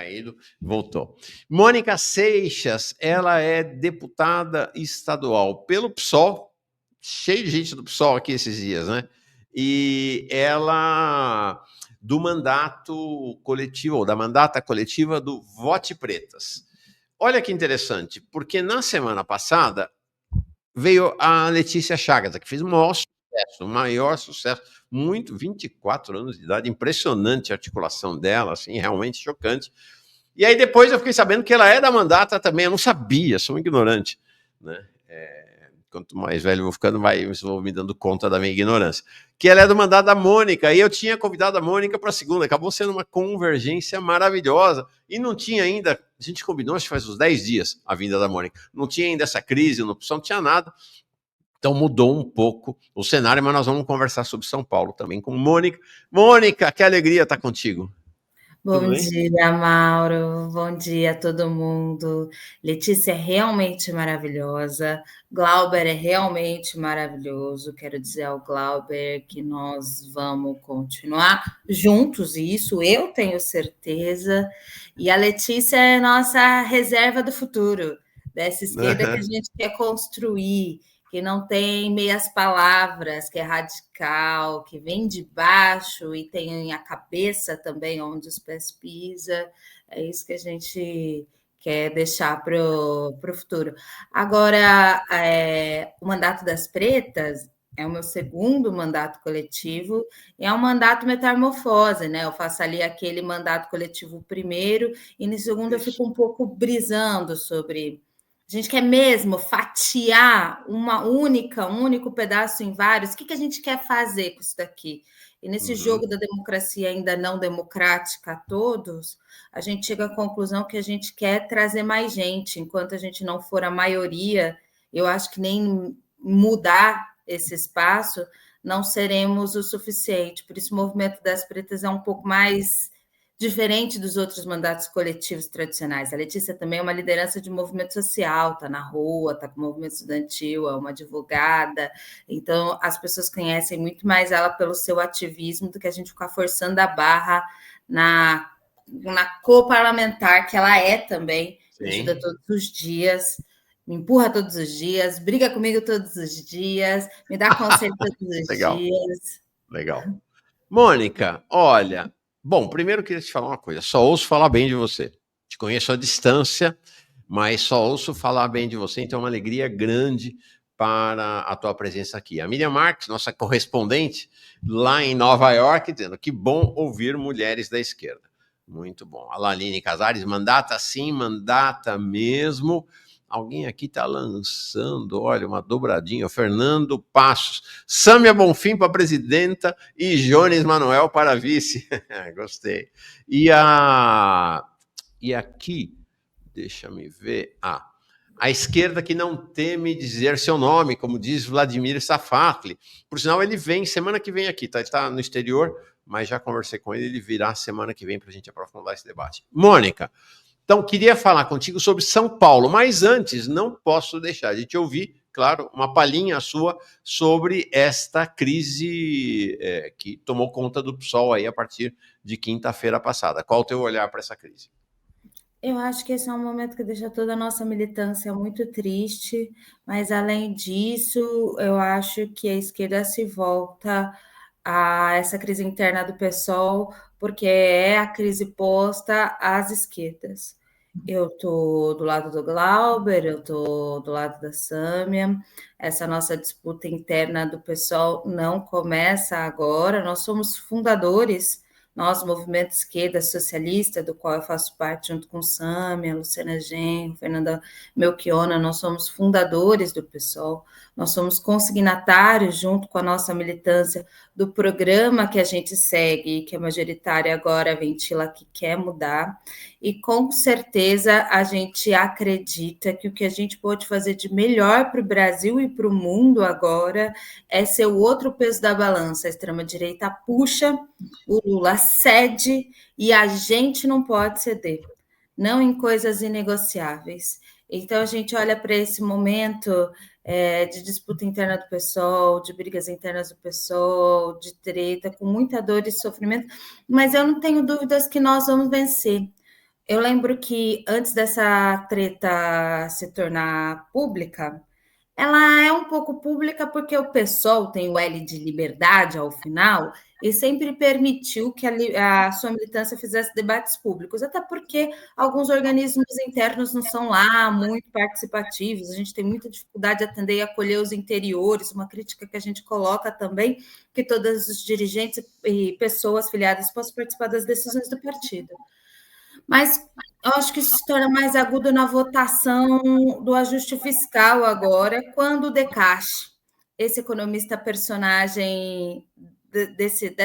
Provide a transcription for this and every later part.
caído, voltou. Mônica Seixas, ela é deputada estadual pelo PSOL, cheio de gente do PSOL aqui esses dias, né? E ela do mandato coletivo, ou da mandata coletiva do Vote Pretas. Olha que interessante, porque na semana passada veio a Letícia Chagas, que fez o maior sucesso, muito, 24 anos de idade, impressionante a articulação dela, assim, realmente chocante. E aí depois eu fiquei sabendo que ela é da mandata também, eu não sabia, sou um ignorante, né? Quanto mais velho eu vou ficando, vou me dando conta da minha ignorância. Que ela é do mandato da Mônica, e eu tinha convidado a Mônica para a segunda, acabou sendo uma convergência maravilhosa, e não tinha ainda, a gente combinou, acho que faz uns 10 dias, a vinda da Mônica, não tinha ainda essa crise, não tinha nada, então mudou um pouco o cenário, mas nós vamos conversar sobre São Paulo também com Mônica. Mônica, que alegria estar contigo. Bom dia, Mauro. Bom dia a todo mundo. Letícia é realmente maravilhosa. Glauber é realmente maravilhoso. Quero dizer ao Glauber que nós vamos continuar juntos, e isso eu tenho certeza. E a Letícia é nossa reserva do futuro, dessa esquerda que a gente quer construir, que não tem meias palavras, que é radical, que vem de baixo e tem a cabeça também onde os pés pisam. É isso que a gente quer deixar para o futuro. Agora, o mandato das pretas é o meu segundo mandato coletivo, e é um mandato metamorfose, né? Eu faço ali aquele mandato coletivo primeiro, e no segundo eu fico um pouco brisando sobre... A gente quer mesmo fatiar um único pedaço em vários. O que a gente quer fazer com isso daqui? E nesse jogo da democracia ainda não democrática a todos, a gente chega à conclusão que a gente quer trazer mais gente. Enquanto a gente não for a maioria, eu acho que nem mudar esse espaço, não seremos o suficiente. Por isso, o movimento das pretas é um pouco mais diferente dos outros mandatos coletivos tradicionais. A Letícia também é uma liderança de movimento social, está na rua, está com o movimento estudantil, é uma advogada. Então, as pessoas conhecem muito mais ela pelo seu ativismo do que a gente ficar forçando a barra na co-parlamentar, que ela é também, me ajuda todos os dias, me empurra todos os dias, briga comigo todos os dias, me dá conselho todos os dias. Legal. Mônica, olha, bom, primeiro eu queria te falar uma coisa, só ouço falar bem de você. Te conheço à distância, mas só ouço falar bem de você, então é uma alegria grande para a tua presença aqui. A Miriam Marques, nossa correspondente lá em Nova York, dizendo que bom ouvir mulheres da esquerda. Muito bom. A Laline Casares, mandata sim, mandata mesmo. Alguém aqui está lançando, olha, uma dobradinha. Fernando Passos. Sâmia Bonfim para presidenta e Jones Manuel para vice. Gostei. E aqui, deixa me ver. A esquerda que não teme dizer seu nome, como diz Vladimir Safatli. Por sinal, ele vem semana que vem aqui, tá? Ele está no exterior, mas já conversei com ele, ele virá semana que vem para a gente aprofundar esse debate. Mônica, então, queria falar contigo sobre São Paulo, mas antes, não posso deixar de te ouvir, claro, uma palhinha sua sobre esta crise que tomou conta do PSOL aí a partir de quinta-feira passada. Qual o teu olhar para essa crise? Eu acho que esse é um momento que deixa toda a nossa militância muito triste, mas, além disso, eu acho que a esquerda se volta a essa crise interna do PSOL, porque é a crise posta às esquerdas. Eu estou do lado do Glauber, eu estou do lado da Sâmia. Essa nossa disputa interna do PSOL não começa agora, nós somos fundadores. Nós, Movimento Esquerda Socialista, do qual eu faço parte junto com Sâmia, Luciana Genro, Fernanda Melchiona, nós somos fundadores do PSOL, nós somos consignatários, junto com a nossa militância, do programa que a gente segue, que é majoritário agora, ventila que quer mudar, e com certeza a gente acredita que o que a gente pode fazer de melhor para o Brasil e para o mundo agora é ser o outro peso da balança. A extrema-direita puxa, o Lula cede e a gente não pode ceder, não em coisas inegociáveis. Então, a gente olha para esse momento de disputa interna do PSOL, de brigas internas do PSOL, de treta, com muita dor e sofrimento, mas eu não tenho dúvidas que nós vamos vencer. Eu lembro que antes dessa treta se tornar pública, ela é um pouco pública porque o PSOL tem o L de liberdade ao final e sempre permitiu que a sua militância fizesse debates públicos, até porque alguns organismos internos não são lá muito participativos, a gente tem muita dificuldade de atender e acolher os interiores, uma crítica que a gente coloca também, que todos os dirigentes e pessoas filiadas possam participar das decisões do partido. Mas eu acho que isso se torna mais agudo na votação do ajuste fiscal agora, quando o Decache, esse economista personagem desse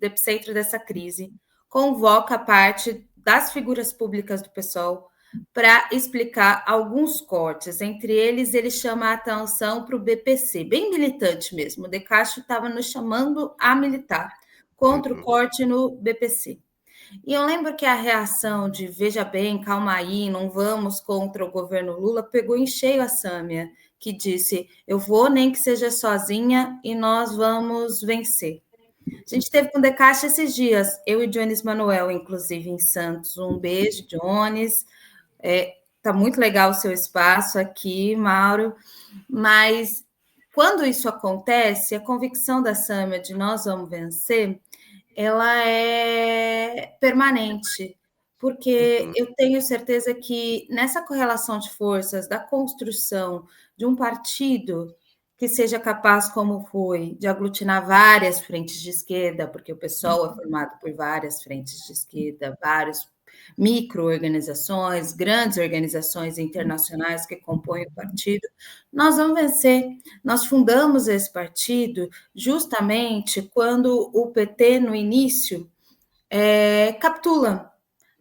epicentro dessa crise, convoca parte das figuras públicas do PSOL para explicar alguns cortes. Entre eles, ele chama a atenção para o BPC, bem militante mesmo. O Decache estava nos chamando a militar contra o corte no BPC. E eu lembro que a reação de veja bem, calma aí, não vamos contra o governo Lula, pegou em cheio a Sâmia, que disse, eu vou nem que seja sozinha e nós vamos vencer. A gente teve com o Decache esses dias, eu e Jones Manuel, inclusive, em Santos. Um beijo, Jones. Tá muito legal o seu espaço aqui, Mauro. Mas quando isso acontece, a convicção da Sâmia de nós vamos vencer, ela é permanente, porque eu tenho certeza que nessa correlação de forças da construção de um partido que seja capaz, como foi, de aglutinar várias frentes de esquerda, porque o PSOL é formado por várias frentes de esquerda, vários micro-organizações, grandes organizações internacionais que compõem o partido, nós vamos vencer. Nós fundamos esse partido justamente quando o PT, no início, capitula.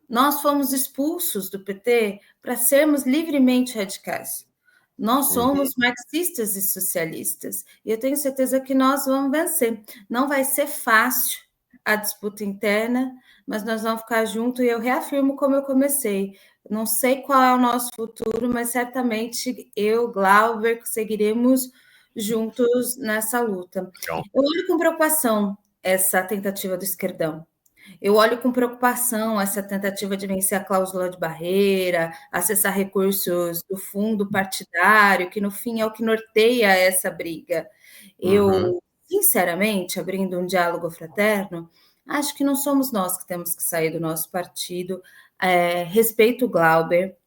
Nós fomos expulsos do PT para sermos livremente radicais. Nós somos marxistas e socialistas. E eu tenho certeza que nós vamos vencer. Não vai ser fácil a disputa interna, mas nós vamos ficar juntos e eu reafirmo como eu comecei. Não sei qual é o nosso futuro, mas certamente eu, Glauber, seguiremos juntos nessa luta. Eu olho com preocupação essa tentativa do esquerdão. Eu olho com preocupação essa tentativa de vencer a cláusula de barreira, acessar recursos do fundo partidário, que no fim é o que norteia essa briga. Eu, sinceramente, abrindo um diálogo fraterno, acho que não somos nós que temos que sair do nosso partido. Respeito o Glauber,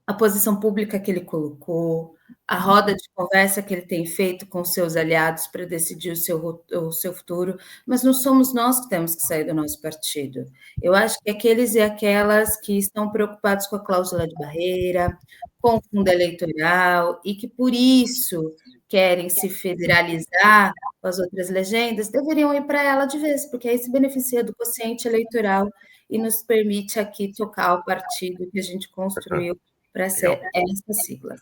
a posição pública que ele colocou, a roda de conversa que ele tem feito com seus aliados para decidir o seu futuro, mas não somos nós que temos que sair do nosso partido. Eu acho que aqueles e aquelas que estão preocupados com a cláusula de barreira, com o fundo eleitoral, e que por isso querem se federalizar com as outras legendas, deveriam ir para ela de vez, porque aí se beneficia do quociente eleitoral e nos permite aqui tocar o partido que a gente construiu para ser essa sigla.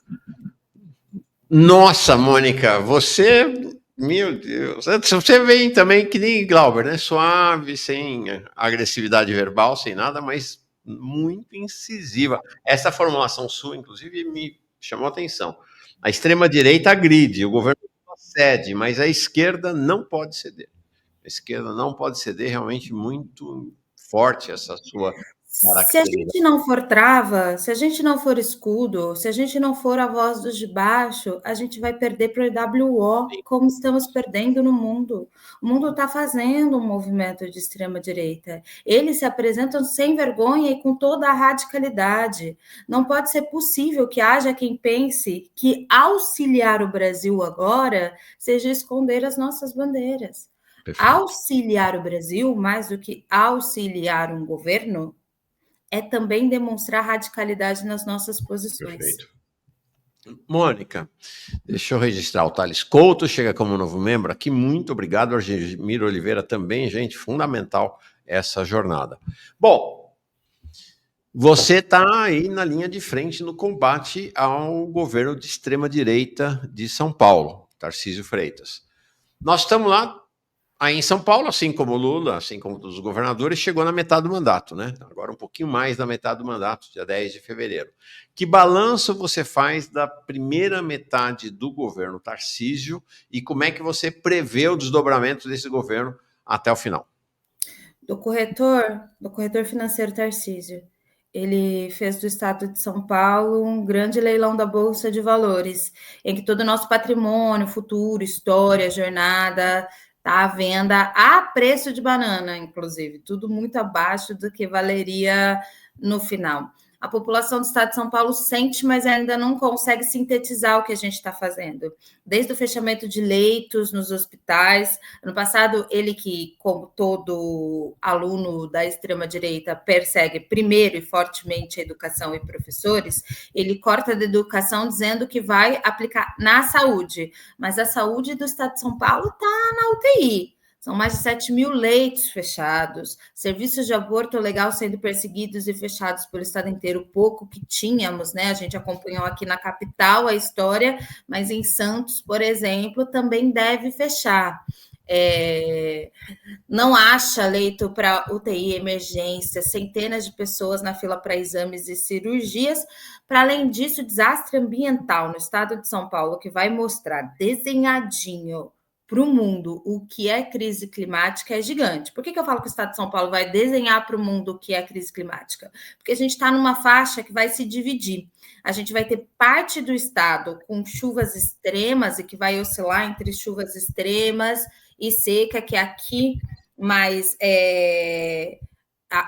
Nossa, Mônica, você, meu Deus, você vem também que nem Glauber, né? Suave, sem agressividade verbal, sem nada, mas muito incisiva. Essa formulação sua, inclusive, me chamou a atenção. A extrema-direita agride, o governo cede, mas a esquerda não pode ceder. A esquerda não pode ceder, realmente muito forte essa sua Se a gente não for trava, se a gente não for escudo, se a gente não for a voz dos de baixo, a gente vai perder para o EWO, como estamos perdendo no mundo. O mundo está fazendo um movimento de extrema-direita. Eles se apresentam sem vergonha e com toda a radicalidade. Não pode ser possível que haja quem pense que auxiliar o Brasil agora seja esconder as nossas bandeiras. Perfeito. Auxiliar o Brasil, mais do que auxiliar um governo, é também demonstrar radicalidade nas nossas posições. Perfeito. Mônica, deixa eu registrar o Thales Couto, chega como novo membro aqui, muito obrigado, Argemiro Oliveira também, gente, fundamental essa jornada. Bom, você está aí na linha de frente no combate ao governo de extrema-direita de São Paulo, Tarcísio Freitas. Nós estamos lá, aí em São Paulo, assim como o Lula, assim como todos os governadores, chegou na metade do mandato, né? Agora um pouquinho mais da metade do mandato, dia 10 de fevereiro. Que balanço você faz da primeira metade do governo Tarcísio e como é que você prevê o desdobramento desse governo até o final? Do corretor financeiro Tarcísio. ele fez do estado de São Paulo um grande leilão da Bolsa de Valores, em que todo o nosso patrimônio, futuro, história, jornada, está à venda a preço de banana, inclusive, tudo muito abaixo do que valeria no final. A população do estado de São Paulo sente, mas ainda não consegue sintetizar o que a gente está fazendo. Desde o fechamento de leitos nos hospitais. Ano passado, ele que, como todo aluno da extrema-direita, persegue primeiro e fortemente a educação e professores, ele corta da educação dizendo que vai aplicar na saúde. Mas a saúde do estado de São Paulo está na UTI. São mais de 7 mil leitos fechados, serviços de aborto legal sendo perseguidos e fechados pelo estado inteiro, pouco que tínhamos, né? A gente acompanhou aqui na capital a história, mas em Santos, por exemplo, também deve fechar. Não acha leito para UTI, emergência, centenas de pessoas na fila para exames e cirurgias. Para além disso, desastre ambiental no estado de São Paulo, que vai mostrar desenhadinho para o mundo o que é crise climática é gigante. Por que eu falo que o estado de São Paulo vai desenhar para o mundo o que é crise climática? Porque a gente está numa faixa que vai se dividir. A gente vai ter parte do estado com chuvas extremas e que vai oscilar entre chuvas extremas e seca, que é aqui mais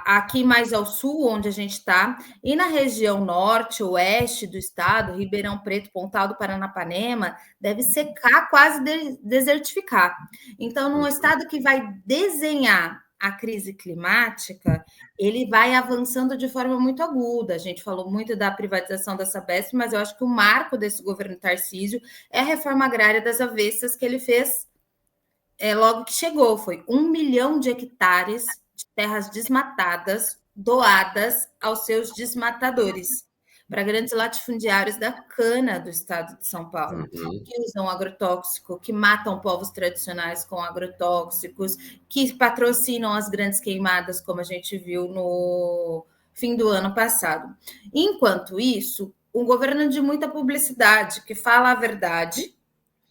aqui mais ao sul, onde a gente está, e na região norte, oeste do estado, Ribeirão Preto, Pontal do Paranapanema, deve secar, quase desertificar. Então, num estado que vai desenhar a crise climática, ele vai avançando de forma muito aguda. A gente falou muito da privatização da Sabesp, mas eu acho que o marco desse governo Tarcísio é a reforma agrária das avessas que ele fez logo que chegou. Foi 1 milhão de hectares de terras desmatadas, doadas aos seus desmatadores, para grandes latifundiários da cana do estado de São Paulo, que usam agrotóxico, que matam povos tradicionais com agrotóxicos, que patrocinam as grandes queimadas, como a gente viu no fim do ano passado. Enquanto isso, um governo de muita publicidade, que fala a verdade.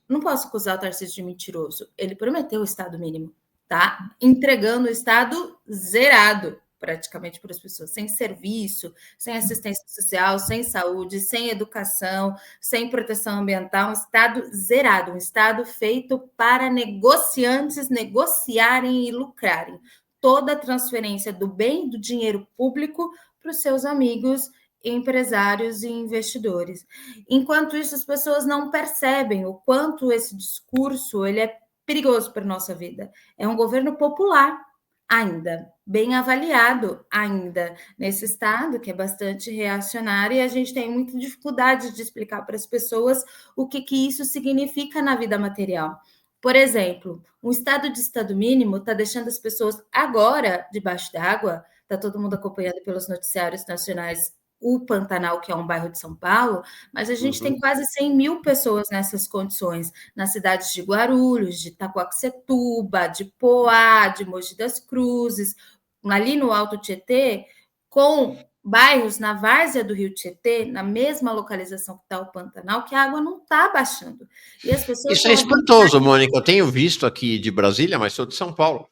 Não posso acusar o Tarcísio de mentiroso. Ele prometeu o Estado mínimo, tá? Entregando o Estado zerado, praticamente, para as pessoas, sem serviço, sem assistência social, sem saúde, sem educação, sem proteção ambiental, um Estado zerado, um Estado feito para negociantes negociarem e lucrarem. Toda a transferência do bem, do dinheiro público para os seus amigos empresários e investidores. Enquanto isso, as pessoas não percebem o quanto esse discurso ele é perigoso para a nossa vida. É um governo popular ainda, bem avaliado ainda nesse estado, que é bastante reacionário, e a gente tem muita dificuldade de explicar para as pessoas o que isso significa na vida material. Por exemplo, um estado de estado mínimo está deixando as pessoas agora debaixo d'água, está todo mundo acompanhando pelos noticiários nacionais o Pantanal, que é um bairro de São Paulo, mas a gente tem quase 100 mil pessoas nessas condições, nas cidades de Guarulhos, de Itacoaxetuba, de Poá, de Mogi das Cruzes, ali no Alto Tietê, com bairros na várzea do Rio Tietê, na mesma localização que está o Pantanal, que a água não está baixando. E as pessoas Isso é espantoso, Mônica. Eu tenho visto aqui de Brasília, mas sou de São Paulo.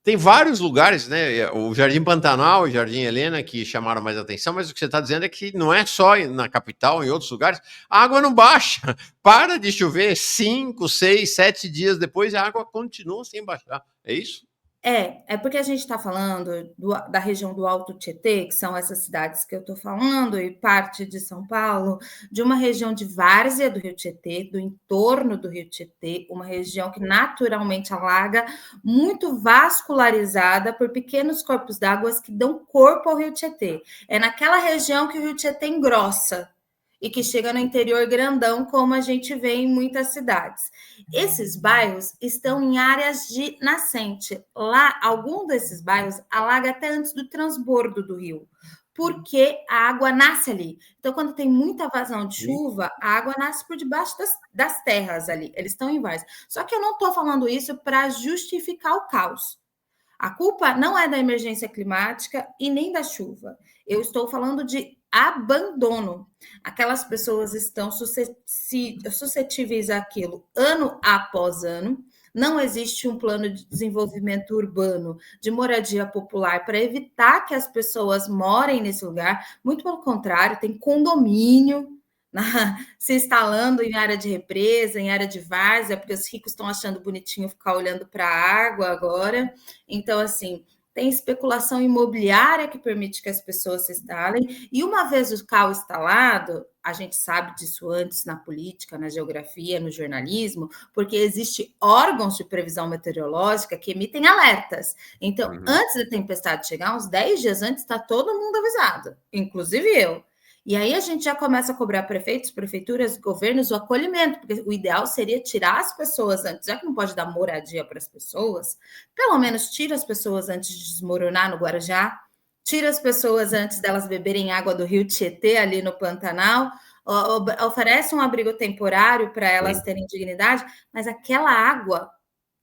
Tem vários lugares, né? O Jardim Pantanal e o Jardim Helena que chamaram mais atenção, mas o que você está dizendo é que não é só na capital, em outros lugares, a água não baixa. Para de chover 5, 6, 7 dias depois, a água continua sem baixar. É isso? É porque a gente está falando da região do Alto Tietê, que são essas cidades que eu estou falando, e parte de São Paulo, de uma região de várzea do Rio Tietê, do entorno do Rio Tietê, uma região que naturalmente alaga, muito vascularizada por pequenos corpos d'água que dão corpo ao Rio Tietê. É naquela região que o Rio Tietê engrossa e que chega no interior grandão, como a gente vê em muitas cidades. Esses bairros estão em áreas de nascente. Lá, algum desses bairros alaga até antes do transbordo do rio, porque a água nasce ali. Então, quando tem muita vazão de chuva, a água nasce por debaixo das terras ali. Eles estão em vários. Só que eu não estou falando isso para justificar o caos. A culpa não é da emergência climática e nem da chuva. Eu estou falando de abandono. Aquelas pessoas estão suscetíveis àquilo ano após ano. Não existe um plano de desenvolvimento urbano, de moradia popular, para evitar que as pessoas morem nesse lugar. Muito pelo contrário, tem condomínio se instalando em área de represa, em área de várzea, porque os ricos estão achando bonitinho ficar olhando para a água agora. Então, assim, tem especulação imobiliária que permite que as pessoas se instalem, e uma vez o CAL instalado, a gente sabe disso antes na política, na geografia, no jornalismo, porque existe órgãos de previsão meteorológica que emitem alertas. Então, antes da tempestade chegar, uns 10 dias antes, está todo mundo avisado, inclusive eu. E aí a gente já começa a cobrar prefeitos, prefeituras, governos o acolhimento, porque o ideal seria tirar as pessoas antes, já que não pode dar moradia para as pessoas, pelo menos tira as pessoas antes de desmoronar no Guarujá, tira as pessoas antes delas beberem água do rio Tietê ali no Pantanal, oferece um abrigo temporário para elas terem dignidade, mas aquela água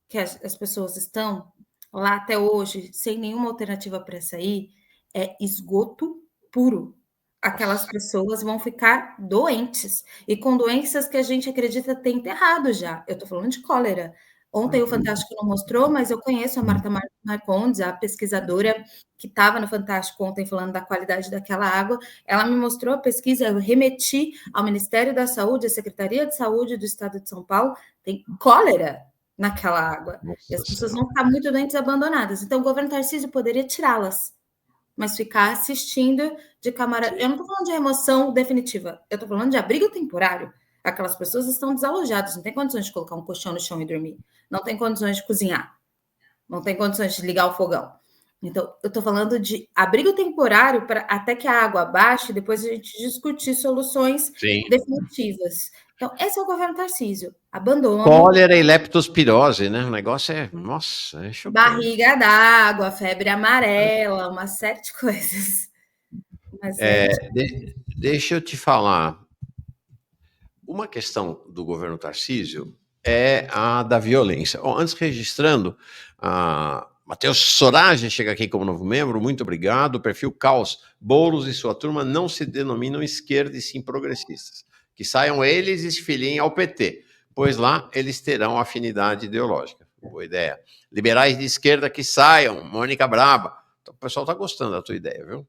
que as pessoas estão lá até hoje, sem nenhuma alternativa para sair, é esgoto puro. Aquelas pessoas vão ficar doentes, e com doenças que a gente acredita ter enterrado já. Eu estou falando de cólera. Ontem o Fantástico não mostrou, mas eu conheço a Marta Marcondes, a pesquisadora que estava no Fantástico ontem falando da qualidade daquela água. Ela me mostrou a pesquisa, eu remeti ao Ministério da Saúde, à Secretaria de Saúde do Estado de São Paulo, tem cólera naquela água. E as pessoas vão ficar muito doentes, abandonadas. Então, o governo Tarcísio poderia tirá-las, mas ficar assistindo de camarote. Eu não estou falando de remoção definitiva, eu estou falando de abrigo temporário. Aquelas pessoas estão desalojadas, não tem condições de colocar um colchão no chão e dormir, não tem condições de cozinhar, não tem condições de ligar o fogão. Então, eu estou falando de abrigo temporário para até que a água baixe, depois a gente discutir soluções definitivas. Então, esse é o governo Tarcísio. Abandono. Cólera e leptospirose, né? O negócio é, nossa, é chocante. Barriga d'água, febre amarela, uma série de coisas. Mas deixa eu te falar. Uma questão do governo Tarcísio é a da violência. Antes, registrando, Matheus Sorage chega aqui como novo membro, muito obrigado. O perfil Caos, Boulos e sua turma não se denominam esquerda e sim progressistas. Que saiam eles e se filiem ao PT, pois lá eles terão afinidade ideológica. Boa ideia. Liberais de esquerda que saiam, Mônica Braba. Então, o pessoal está gostando da tua ideia, viu?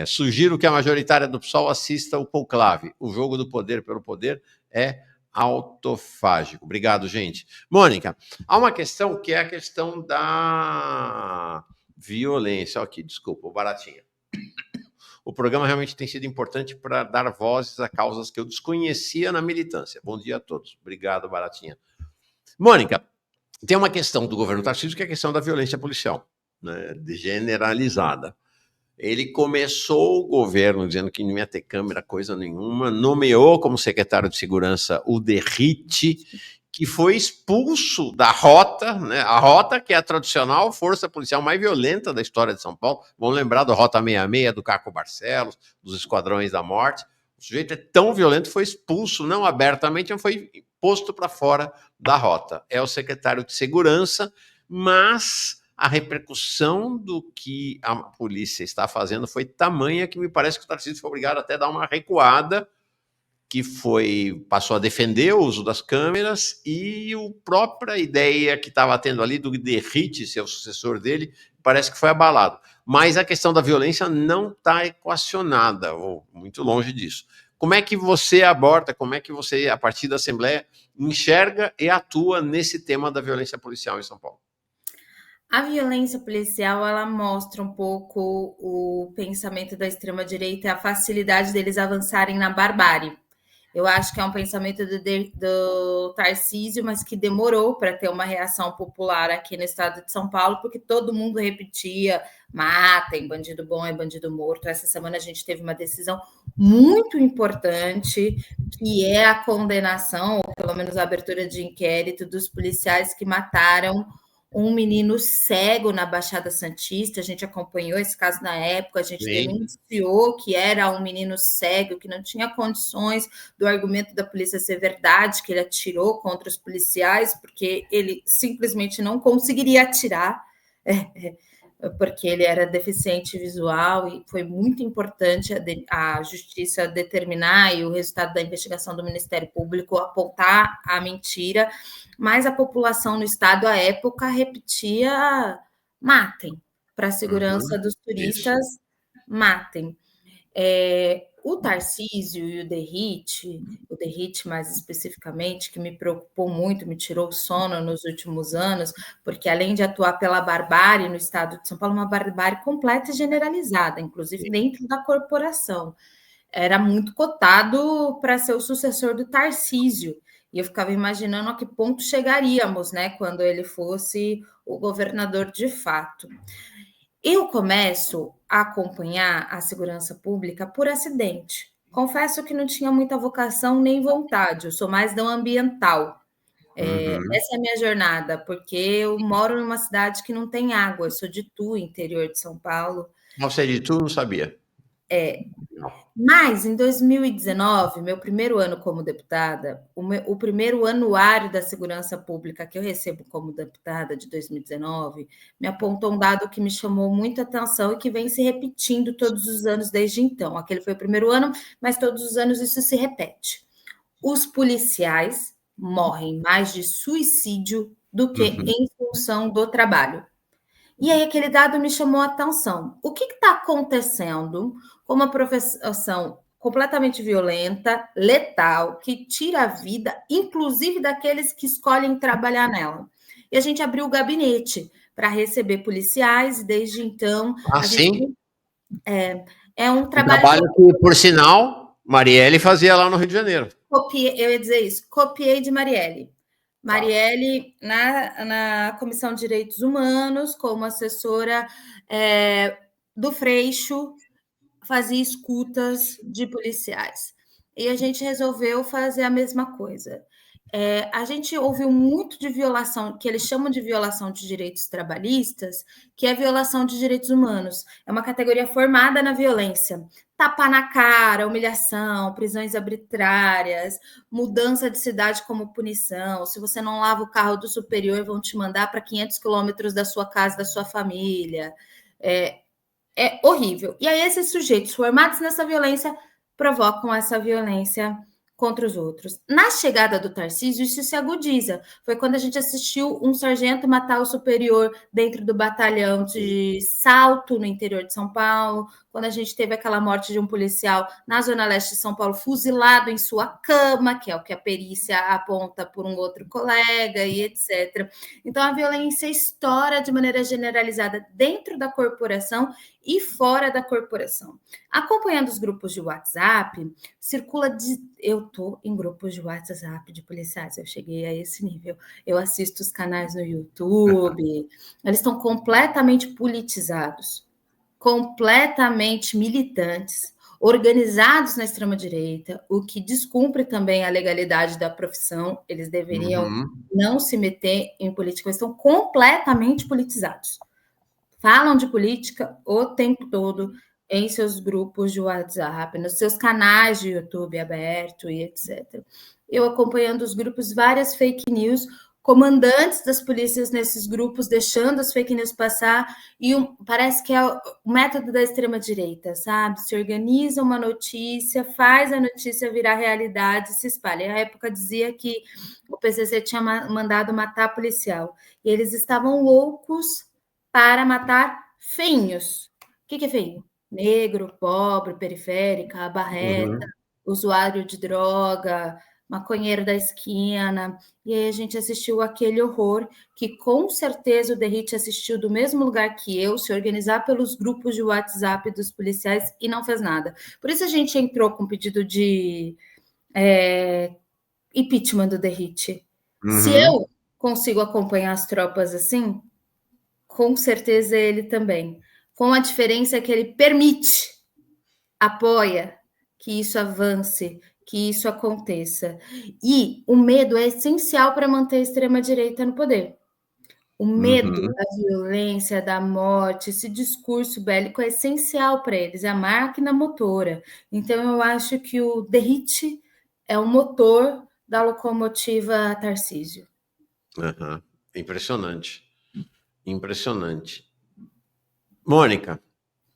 Sugiro que a majoritária do PSOL assista o conclave. O jogo do poder pelo poder é autofágico. Obrigado, gente. Mônica, há uma questão que é a questão da violência. Aqui, desculpa, o Baratinha. O programa realmente tem sido importante para dar vozes a causas que eu desconhecia na militância. Bom dia a todos. Obrigado, Baratinha. Mônica, tem uma questão do governo Tarcísio que é a questão da violência policial, né, generalizada. Ele começou o governo dizendo que não ia ter câmera, coisa nenhuma, nomeou como secretário de segurança o Derrite, que foi expulso da Rota, né? A Rota, que é a tradicional força policial mais violenta da história de São Paulo. Vamos lembrar do Rota 66, do Caco Barcelos, dos Esquadrões da Morte. O sujeito é tão violento, foi expulso, não abertamente, mas foi posto para fora da Rota. É o secretário de segurança, mas a repercussão do que a polícia está fazendo foi tamanha que me parece que o Tarcísio foi obrigado até a dar uma recuada, que passou a defender o uso das câmeras, e a própria ideia que estava tendo ali do Derrite ser o sucessor dele, parece que foi abalado. Mas a questão da violência não está equacionada, ou muito longe disso. Como é que você aborda, como é que você, a partir da Assembleia, enxerga e atua nesse tema da violência policial em São Paulo? A violência policial, ela mostra um pouco o pensamento da extrema-direita e a facilidade deles avançarem na barbárie. Eu acho que é um pensamento do Tarcísio, mas que demorou para ter uma reação popular aqui no estado de São Paulo, porque todo mundo repetia, matem, bandido bom é bandido morto. Essa semana a gente teve uma decisão muito importante, que é a condenação, ou pelo menos a abertura de inquérito dos policiais que mataram um menino cego na Baixada Santista. A gente acompanhou esse caso na época, a gente denunciou que era um menino cego, que não tinha condições do argumento da polícia ser verdade, que ele atirou contra os policiais, porque ele simplesmente não conseguiria atirar. porque ele era deficiente visual e foi muito importante a justiça determinar e o resultado da investigação do Ministério Público apontar a mentira, mas a população no estado à época repetia: matem, para a segurança dos turistas, isso. Matem. O Tarcísio e o Derrite mais especificamente, que me preocupou muito, me tirou o sono nos últimos anos, porque além de atuar pela barbárie no estado de São Paulo, uma barbárie completa e generalizada, inclusive dentro da corporação. Era muito cotado para ser o sucessor do Tarcísio, e eu ficava imaginando a que ponto chegaríamos, né, quando ele fosse o governador de fato. Eu começo a acompanhar a segurança pública por acidente. Confesso que não tinha muita vocação nem vontade, eu sou mais da ambiental. Essa é a minha jornada, porque eu moro numa cidade que não tem água, eu sou de Itu, interior de São Paulo. Você é de Itu? Não sabia. Mas, em 2019, meu primeiro ano como deputada, o primeiro anuário da segurança pública que eu recebo como deputada de 2019, me apontou um dado que me chamou muita atenção e que vem se repetindo todos os anos desde então. Aquele foi o primeiro ano, mas todos os anos isso se repete. Os policiais morrem mais de suicídio do que em função do trabalho. E aí aquele dado me chamou a atenção. O que está acontecendo com uma profissão completamente violenta, letal, que tira a vida, inclusive daqueles que escolhem trabalhar nela? E a gente abriu o gabinete para receber policiais, e desde então... sim? É um trabalho que, por sinal, Marielle fazia lá no Rio de Janeiro. Eu ia dizer isso, copiei de Marielle. Marielle, na Comissão de Direitos Humanos, como assessora do Freixo, fazia escutas de policiais. E a gente resolveu fazer a mesma coisa. A gente ouviu muito de violação, que eles chamam de violação de direitos trabalhistas, que é violação de direitos humanos. É uma categoria formada na violência. Tapa na cara, humilhação, prisões arbitrárias, mudança de cidade como punição. Se você não lava o carro do superior, vão te mandar para 500 quilômetros da sua casa, da sua família. É horrível. E aí esses sujeitos formados nessa violência provocam essa violência contra os outros. Na chegada do Tarcísio, isso se agudiza. Foi quando a gente assistiu um sargento matar o superior dentro do batalhão de Salto, no interior de São Paulo, quando a gente teve aquela morte de um policial na Zona Leste de São Paulo, fuzilado em sua cama, que é o que a perícia aponta por um outro colega, e etc. Então, a violência estoura de maneira generalizada dentro da corporação e fora da corporação. Acompanhando os grupos de WhatsApp, eu estou em grupos de WhatsApp de policiais, eu cheguei a esse nível. Eu assisto os canais no YouTube, eles estão completamente politizados, completamente militantes, organizados na extrema-direita, o que descumpre também a legalidade da profissão. Eles deveriam não se meter em política, eles estão completamente politizados. Falam de política o tempo todo em seus grupos de WhatsApp, nos seus canais de YouTube aberto e etc. Eu acompanhando os grupos, várias fake news, comandantes das polícias nesses grupos deixando as fake news passar, e parece que é o método da extrema-direita, sabe? Se organiza uma notícia, faz a notícia virar realidade e se espalha. A época dizia que o PCC tinha mandado matar policial, e eles estavam loucos para matar feinhos. O que é feio? Negro, pobre, periférica, barreta, usuário de droga, maconheiro da esquina. E aí a gente assistiu aquele horror que com certeza o Derrite assistiu do mesmo lugar que eu, se organizar pelos grupos de WhatsApp dos policiais e não fez nada. Por isso a gente entrou com pedido de impeachment do Derrite. Se eu consigo acompanhar as tropas assim, com certeza ele também. Com a diferença que ele permite, apoia que isso avance, que isso aconteça. E o medo é essencial para manter a extrema-direita no poder. O medo da violência, da morte, esse discurso bélico é essencial para eles, é a máquina motora. Então, eu acho que o Derrite é o motor da locomotiva Tarcísio. Impressionante. Impressionante. Mônica,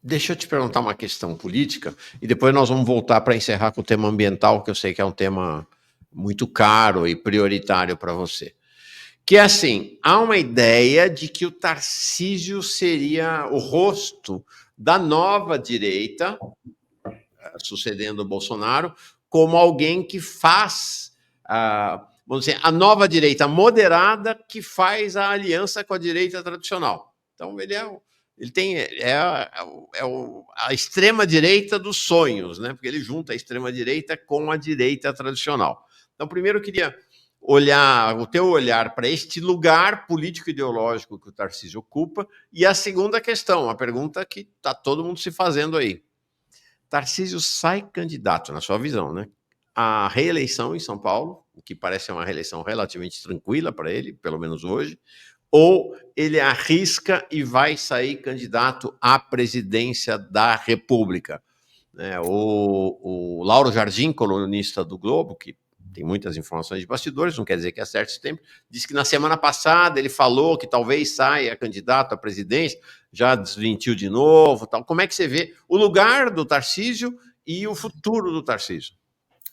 deixa eu te perguntar uma questão política e depois nós vamos voltar para encerrar com o tema ambiental, que eu sei que é um tema muito caro e prioritário para você. Que é assim, há uma ideia de que o Tarcísio seria o rosto da nova direita, sucedendo o Bolsonaro, como alguém que faz, vamos dizer, a nova direita moderada que faz a aliança com a direita tradicional. Então, ele tem a extrema direita dos sonhos, né? Porque ele junta a extrema direita com a direita tradicional. Então, primeiro eu queria olhar o teu olhar para este lugar político ideológico que o Tarcísio ocupa, e a segunda questão, a pergunta que está todo mundo se fazendo aí. Tarcísio sai candidato, na sua visão, né? À reeleição em São Paulo, o que parece uma reeleição relativamente tranquila para ele, pelo menos hoje, ou ele arrisca e vai sair candidato à presidência da República? O Lauro Jardim, colunista do Globo, que tem muitas informações de bastidores, não quer dizer que acerte esse tempo, disse que na semana passada ele falou que talvez saia candidato à presidência, já desmentiu de novo, tal. Como é que você vê o lugar do Tarcísio e o futuro do Tarcísio?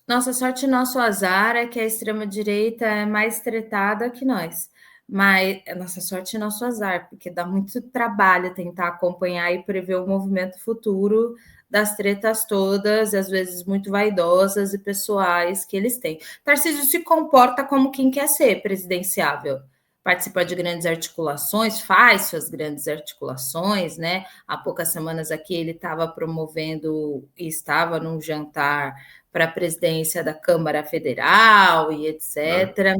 Nossa sorte, nosso azar é que a extrema-direita é mais tretada que nós. Mas nossa sorte e nosso azar, porque dá muito trabalho tentar acompanhar e prever o movimento futuro das tretas todas, às vezes muito vaidosas e pessoais que eles têm. Tarcísio se comporta como quem quer ser presidenciável. Participa de grandes articulações, faz suas grandes articulações, né? Há poucas semanas aqui ele estava promovendo e estava num jantar para a presidência da Câmara Federal e etc.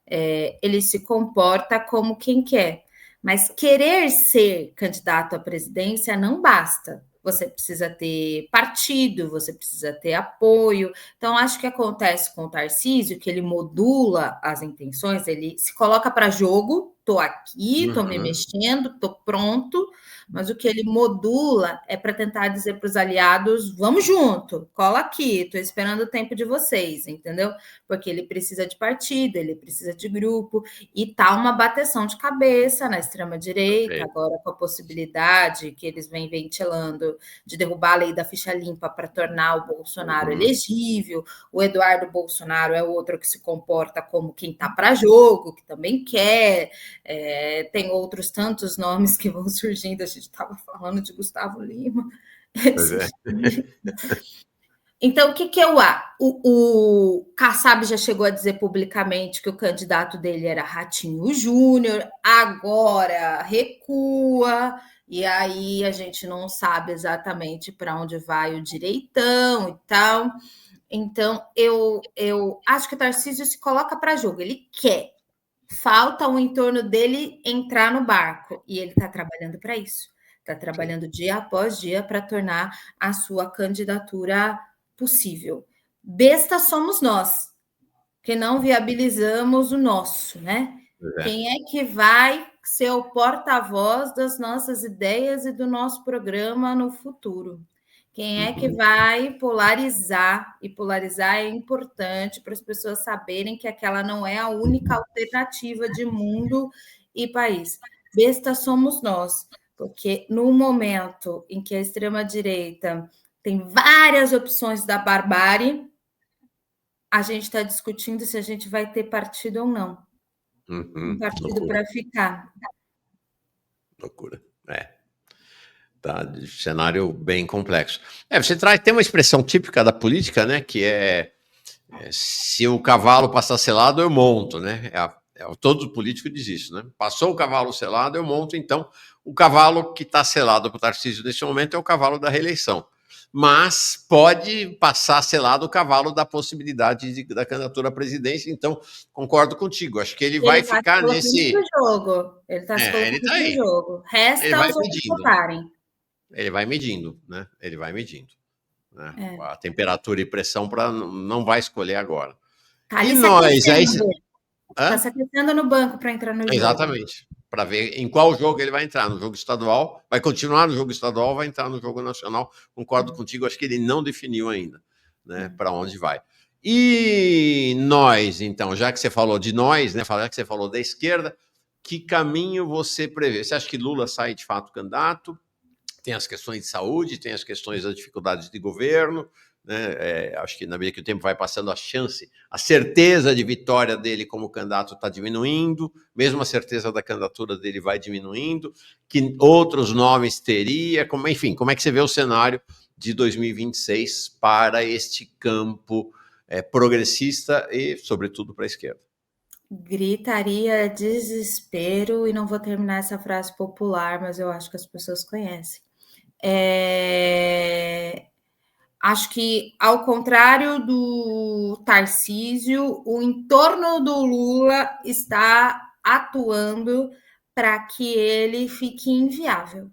Ele se comporta como quem quer. Mas querer ser candidato à presidência não basta. Você precisa ter partido, você precisa ter apoio. Então, acho que acontece com o Tarcísio, que ele modula as intenções, ele se coloca para jogo, estou aqui, estou me mexendo, estou pronto, mas o que ele modula é para tentar dizer para os aliados, vamos junto, cola aqui, estou esperando o tempo de vocês, entendeu? Porque ele precisa de partido, ele precisa de grupo, e tá uma bateção de cabeça na extrema-direita, agora com a possibilidade que eles vêm ventilando de derrubar a lei da ficha limpa para tornar o Bolsonaro elegível. O Eduardo Bolsonaro é outro que se comporta como quem está para jogo, que também quer. Tem outros tantos nomes que vão surgindo. A gente estava falando de Gustavo Lima. Então, o que é o A? O Kassab já chegou a dizer publicamente que o candidato dele era Ratinho Júnior, agora recua, e aí a gente não sabe exatamente para onde vai o direitão e tal. Então, eu acho que o Tarcísio se coloca para jogo, ele quer. Falta o entorno dele entrar no barco, e ele está trabalhando para isso. Está trabalhando dia após dia para tornar a sua candidatura possível. Besta somos nós, que não viabilizamos o nosso, né? Quem é que vai ser o porta-voz das nossas ideias e do nosso programa no futuro? Quem é que vai polarizar? E polarizar é importante para as pessoas saberem que aquela não é a única alternativa de mundo e país. Besta somos nós, porque no momento em que a extrema-direita tem várias opções da barbárie, a gente está discutindo se a gente vai ter partido ou não. Um partido para ficar. Loucura. Tá, de cenário bem complexo. Você tem uma expressão típica da política, né? Que se o cavalo passar selado, eu monto, né? Todo político diz isso, né? Passou o cavalo selado, eu monto. Então, o cavalo que está selado para o Tarcísio nesse momento é o cavalo da reeleição. Mas pode passar selado o cavalo da possibilidade da candidatura à presidência. Então, concordo contigo. Acho que ele vai ficar nesse jogo. Ele está se colocando no jogo. Resta os outros votarem. Ele vai medindo, né? Ele vai medindo. Né? A temperatura e pressão não vai escolher agora. Tá ali está se aquecendo no banco para entrar no jogo. Exatamente. Para ver em qual jogo ele vai entrar. No jogo estadual, vai continuar no jogo estadual, vai entrar no jogo nacional. Concordo contigo, acho que ele não definiu ainda, né? Para onde vai. E nós, então, já que você falou de nós, né? Já que você falou da esquerda, que caminho você prevê? Você acha que Lula sai de fato candidato? tem as questões de saúde, tem as questões das dificuldades de governo, né? Acho que na medida que o tempo vai passando, a certeza de vitória dele como candidato está diminuindo, mesmo a certeza da candidatura dele vai diminuindo, que outros nomes teria, enfim, como é que você vê o cenário de 2026 para este campo progressista e, sobretudo, para a esquerda? Gritaria, desespero, e não vou terminar essa frase popular, mas eu acho que as pessoas conhecem. Acho que, ao contrário do Tarcísio, o entorno do Lula está atuando para que ele fique inviável.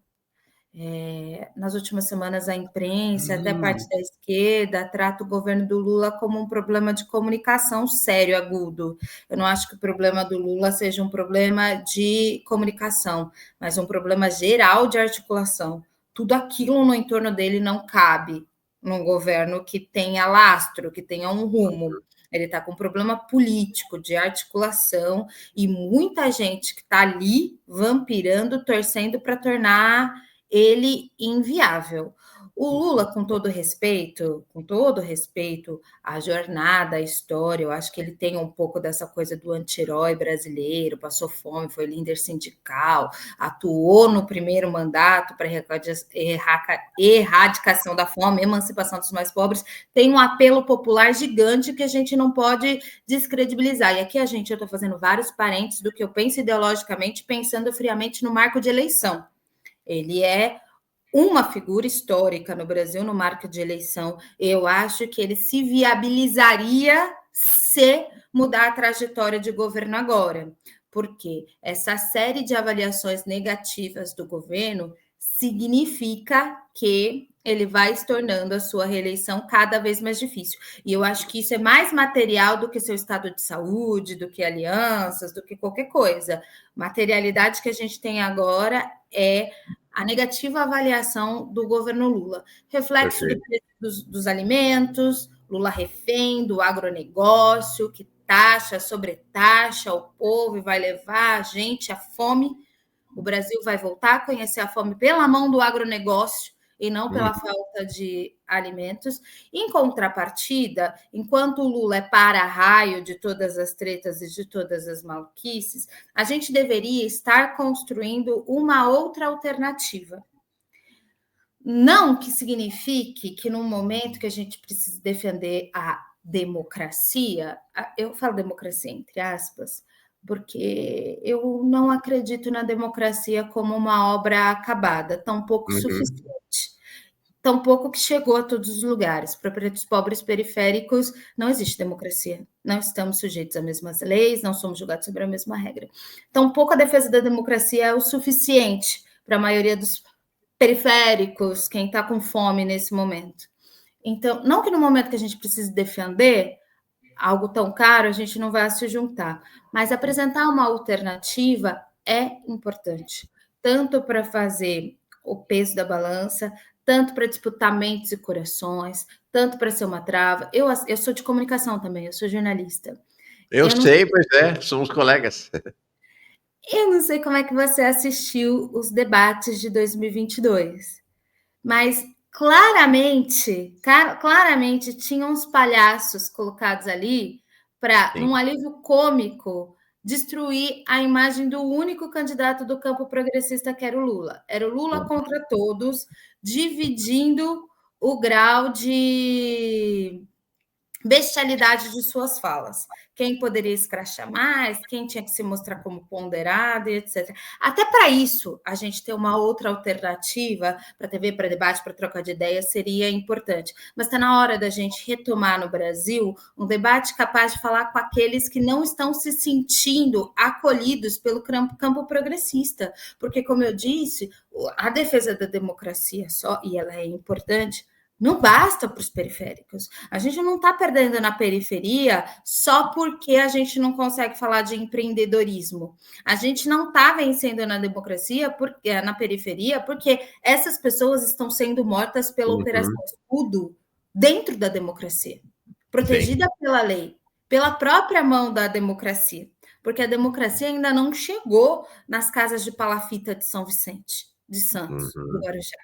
Nas últimas semanas, a imprensa, até parte da esquerda, trata o governo do Lula como um problema de comunicação sério, agudo. Eu não acho que o problema do Lula seja um problema de comunicação, mas um problema geral de articulação. Tudo aquilo no entorno dele não cabe num governo que tenha lastro, que tenha um rumo. Ele está com um problema político, de articulação, e muita gente que está ali vampirando, torcendo para tornar ele inviável. O Lula, com todo respeito à jornada, à história, eu acho que ele tem um pouco dessa coisa do anti-herói brasileiro, passou fome, foi líder sindical, atuou no primeiro mandato para erradicação da fome, emancipação dos mais pobres, tem um apelo popular gigante que a gente não pode descredibilizar. E aqui eu estou fazendo vários parênteses do que eu penso ideologicamente, pensando friamente no marco de eleição. Ele é uma figura histórica no Brasil no marco de eleição. Eu acho que ele se viabilizaria se mudar a trajetória de governo agora, porque essa série de avaliações negativas do governo significa que ele vai se tornando a sua reeleição cada vez mais difícil. E eu acho que isso é mais material do que seu estado de saúde, do que alianças, do que qualquer coisa. Materialidade que a gente tem agora é a negativa avaliação do governo Lula. Reflexo do preço dos alimentos, Lula refém do agronegócio, que taxa, sobretaxa o povo e vai levar a gente à fome. O Brasil vai voltar a conhecer a fome pela mão do agronegócio e não pela falta de alimentos. Em contrapartida, enquanto o Lula é para-raio de todas as tretas e de todas as maluquices, a gente deveria estar construindo uma outra alternativa. Não que signifique que num momento que a gente precisa defender a democracia, eu falo democracia entre aspas, porque eu não acredito na democracia como uma obra acabada, tampouco suficiente, tampouco que chegou a todos os lugares. Para pretos, pobres, periféricos, não existe democracia. Não estamos sujeitos às mesmas leis, não somos julgados sobre a mesma regra. Tampouco a defesa da democracia é o suficiente para a maioria dos periféricos, quem está com fome nesse momento. Então, não que no momento que a gente precise defender algo tão caro, a gente não vai se juntar, mas apresentar uma alternativa é importante, tanto para fazer o peso da balança, tanto para disputar mentes e corações, tanto para ser uma trava. Eu sou de comunicação também, eu sou jornalista. Eu sei, pois somos colegas. Eu não sei como é que você assistiu os debates de 2022, mas claramente tinham uns palhaços colocados ali para, num alívio cômico, destruir a imagem do único candidato do campo progressista, que era o Lula. Era o Lula contra todos, dividindo o grau de bestialidade de suas falas. Quem poderia escrachar mais, quem tinha que se mostrar como ponderado, etc. Até para isso, a gente ter uma outra alternativa para TV, para debate, para troca de ideias, seria importante. Mas está na hora da gente retomar no Brasil um debate capaz de falar com aqueles que não estão se sentindo acolhidos pelo campo progressista. Porque, como eu disse, a defesa da democracia só, e ela é importante, não basta para os periféricos. A gente não está perdendo na periferia só porque a gente não consegue falar de empreendedorismo. A gente não está vencendo na democracia, na periferia, porque essas pessoas estão sendo mortas pela Operação Escudo dentro da democracia, protegida pela lei, pela própria mão da democracia, porque a democracia ainda não chegou nas casas de palafita de São Vicente, de Santos, do Guarujá.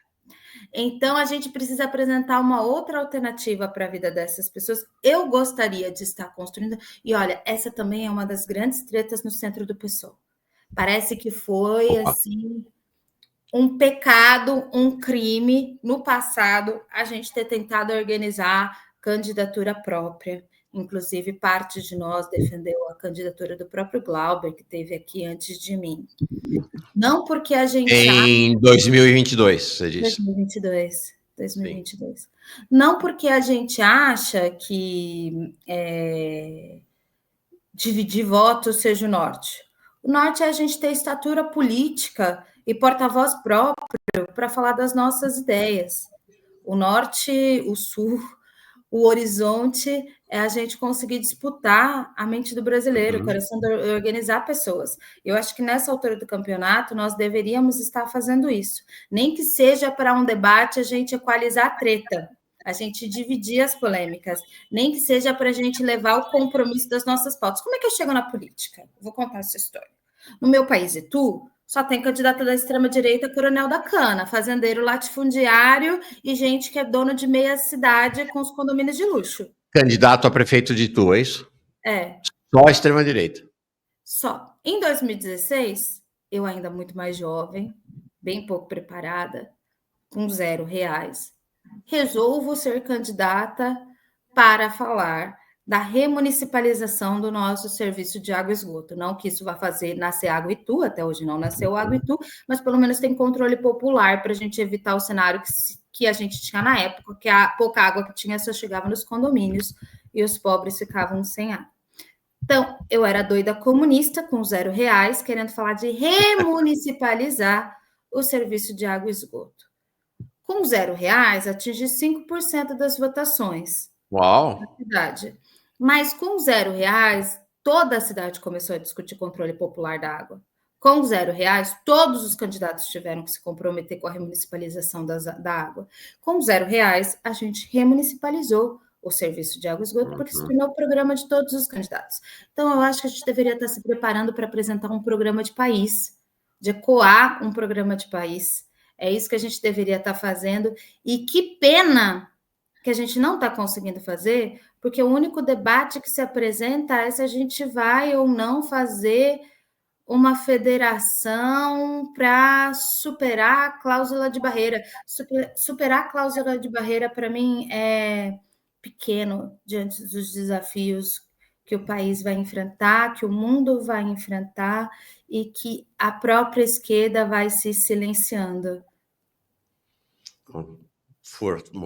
Então, a gente precisa apresentar uma outra alternativa para a vida dessas pessoas. Eu gostaria de estar construindo. E olha, essa também é uma das grandes tretas no centro do PSOL. Parece que foi, assim, um pecado, um crime no passado a gente ter tentado organizar candidatura própria. Inclusive, parte de nós defendeu a candidatura do próprio Glauber, que esteve aqui antes de mim. Não porque a gente... Em 2022, você disse. 2022. Sim. Não porque a gente acha que dividir votos seja o norte. O norte é a gente ter estatura política e porta-voz próprio para falar das nossas ideias. O norte, o sul, o horizonte é a gente conseguir disputar a mente do brasileiro, o coração, organizar pessoas. Eu acho que nessa altura do campeonato nós deveríamos estar fazendo isso. Nem que seja para um debate a gente equalizar a treta, a gente dividir as polêmicas, nem que seja para a gente levar o compromisso das nossas pautas. Como é que eu chego na política? Vou contar essa história. No meu país, Itu, só tem candidato da extrema-direita, coronel da cana, fazendeiro latifundiário e gente que é dono de meia cidade com os condomínios de luxo. Candidato a prefeito de Itu, é isso? É. Só a extrema-direita. Só. Em 2016, eu ainda muito mais jovem, bem pouco preparada, com R$0, resolvo ser candidata para falar da remunicipalização do nosso serviço de água e esgoto. Não que isso vá fazer nascer Água Itu, até hoje não nasceu Água Itu, mas pelo menos tem controle popular para a gente evitar o cenário que a gente tinha na época, que a pouca água que tinha só chegava nos condomínios e os pobres ficavam sem água. Então, eu era doida comunista, com R$0, querendo falar de remunicipalizar o serviço de água e esgoto. Com R$0, atingi 5% das votações. Uau! Na cidade. Mas com R$0, toda a cidade começou a discutir controle popular da água. Com R$0, todos os candidatos tiveram que se comprometer com a remunicipalização da água. Com R$0, a gente remunicipalizou o serviço de água e esgoto, porque se tornou o programa de todos os candidatos. Então, eu acho que a gente deveria estar se preparando para apresentar um programa de país, de ecoar um programa de país. É isso que a gente deveria estar fazendo. E que pena que a gente não está conseguindo fazer, porque o único debate que se apresenta é se a gente vai ou não fazer uma federação para superar a cláusula de barreira. Superar a cláusula de barreira, para mim, é pequeno diante dos desafios que o país vai enfrentar, que o mundo vai enfrentar e que a própria esquerda vai se silenciando.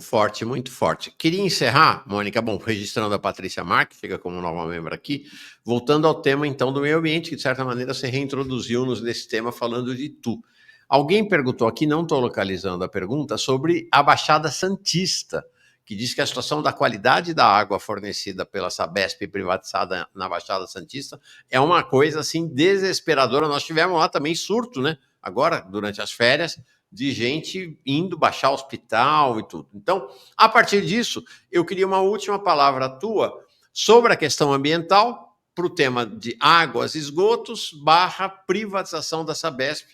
Forte, muito forte. Queria encerrar, Mônica, registrando a Patrícia Marques, fica como nova membro aqui, voltando ao tema, então, do meio ambiente, que, de certa maneira, você reintroduziu-nos nesse tema, falando de Itu. Alguém perguntou aqui, não estou localizando a pergunta, sobre a Baixada Santista, que diz que a situação da qualidade da água fornecida pela Sabesp privatizada na Baixada Santista é uma coisa, assim, desesperadora. Nós tivemos lá também surto, né? Agora, durante as férias, de gente indo baixar hospital e tudo. Então, a partir disso, eu queria uma última palavra tua sobre a questão ambiental para o tema de águas, esgotos, / privatização da Sabesp.